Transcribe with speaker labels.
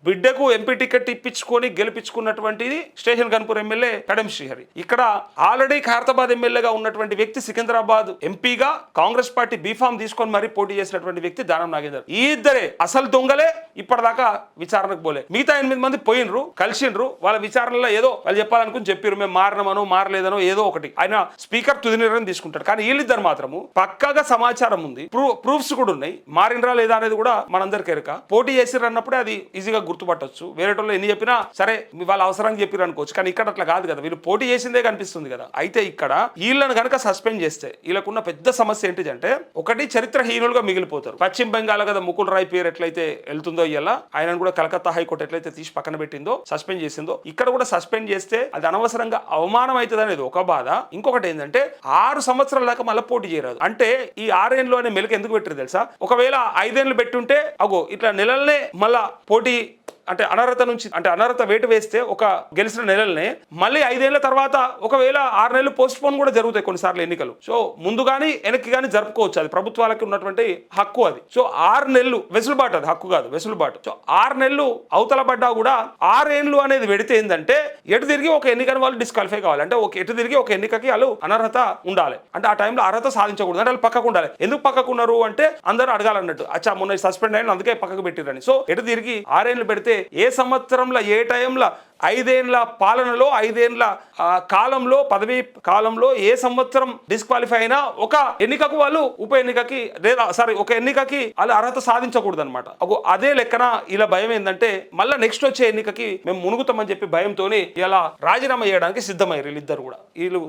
Speaker 1: బిడ్డకు MP ticket ఇప్పించుకొని గెలిపించుకున్నటువంటిది స్టేషన్ గన్పూర్ ఎమ్మెల్యే కడెం శ్రీహరి. ఇక్కడ ఆల్రెడీ ఖైరతాబాద్ ఎమ్మెల్యేగా ఉన్నటువంటి వ్యక్తి సికింద్రాబాద్ ఎంపీగా కాంగ్రెస్ పార్టీ బీఫామ్ తీసుకొని మరీ పోటీ చేసినటువంటి వ్యక్తి దానం నాగేందర్. ఈ ఇద్దరే అసలు దొంగలే ఇప్పటిదాకా విచారణకు పోలే. మిగతా 8 మంది పోయినరు, కలిసిండ్రు. వాళ్ళ విచారణలో ఏదో వాళ్ళు చెప్పాలనుకుని చెప్పారు, మేము మారినమనో మారలేదనో ఏదో ఒకటి. ఆయన స్పీకర్ తుది నిర్ణయం తీసుకుంటాడు. కానీ వీళ్ళిద్దరు మాత్రము పక్కాగా సమాచారం ఉంది, ప్రూఫ్స్ కూడా ఉన్నాయి. మారినరా లేదా అనేది కూడా మనందరికీ ఎరక. పోటీ చేసిర్రు అన్నప్పుడే అది ఈజీగా గుర్తుపట్టొచ్చు. వేరే వాళ్ళు ఎన్ని చెప్పినా సరే వాళ్ళ అవసరానికి చెప్పారు అనుకోవచ్చు. కానీ ఇక్కడ అట్లా కాదు కదా, వీళ్ళు పోటీ చేసిందే కనిపిస్తుంది కదా. అయితే ఇక్కడ వీళ్ళని కనుక సస్పెండ్ చేస్తే వీళ్ళకున్న పెద్ద సమస్య ఏంటిదంటే, ఒకటి చరిత్రహీనులుగా మిగిలిపోతారు. పశ్చిమ బెంగాల్ కదా ముకుల్ రాయ్ పేరు ఎట్లయితే వెళ్తుందో ఇలా ఆయనను కూడా కలకత్తా హైకోర్టు ఎట్లయితే తీసి పక్కన పెట్టిందో, సస్పెండ్ చేసిందో, ఇక్కడ కూడా సస్పెండ్ చేస్తే అది అనవసరంగా అవమానం అవుతుంది అనేది ఒక బాధ. ఇంకొకటి ఏంటంటే 6 సంవత్సరాల దాకా మళ్ళీ పోటీ చేయరాదు. అంటే ఈ 6 ఏళ్ళు అనే మెలకు ఎందుకు పెట్టారు తెలుసా? ఒకవేళ 5 ఏళ్ళు పెట్టుంటే అగో ఇట్లా నెలలనే మళ్ళా పోటీ అంటే అనర్హత నుంచి అంటే అనర్హత వేటు వేస్తే ఒక గెలిచిన నెలలనే మళ్ళీ 5 ఏళ్ల తర్వాత ఒకవేళ 6 నెలలు పోస్ట్ పోన్ కూడా జరుగుతాయి కొన్నిసార్లు ఎన్నికలు. సో ముందు కానీ వెనక్కి కానీ జరుపుకోవచ్చు, అది ప్రభుత్వాలకు ఉన్నటువంటి హక్కు అది. సో 6 నెలలు వెసులుబాటు, అది హక్కు కాదు వెసులుబాటు. సో 6 నెలలు అవతల పడ్డా కూడా 6 ఏళ్ళు అనేది పెడితే ఏంటంటే ఎటు తిరిగి ఒక ఎన్నికని వాళ్ళు డిస్క్వాలిఫై కావాలి. అంటే ఎటు తిరిగి ఒక ఎన్నికకి వాళ్ళు అనర్హత ఉండాలి. అంటే ఆ టైంలో అర్హత సాధించకూడదు, అంటే వాళ్ళు పక్కకు ఉండాలి. ఎందుకు పక్కకు ఉన్నారు అంటే అందరూ అడగాలన్నట్టు, అచ్చా మొన్న సస్పెండ్ అయిన అందుకే పక్కకు పెట్టిరని. సో ఎటు తిరిగి 6 ఏళ్ళు పెడితే ఏ సంవత్సరంలో ఏ టైంలో 5 ఏళ్ల పాలనలో 5 ఏళ్ల కాలంలో పదవీ కాలంలో ఏ సంవత్సరం డిస్క్వాలిఫై అయినా ఒక ఎన్నికకు వాళ్ళు ఉప ఎన్నికకి లేదా ఒక ఎన్నికకి వాళ్ళు అర్హత సాధించకూడదు అనమాట. అదే లెక్కన ఇలా భయం ఏంటంటే మళ్ళీ నెక్స్ట్ వచ్చే ఎన్నికకి మేము మునుగుతామని చెప్పి భయంతోని ఇలా రాజీనామా చేయడానికి సిద్ధమయ్యారు వీళ్ళిద్దరు కూడా. వీళ్ళు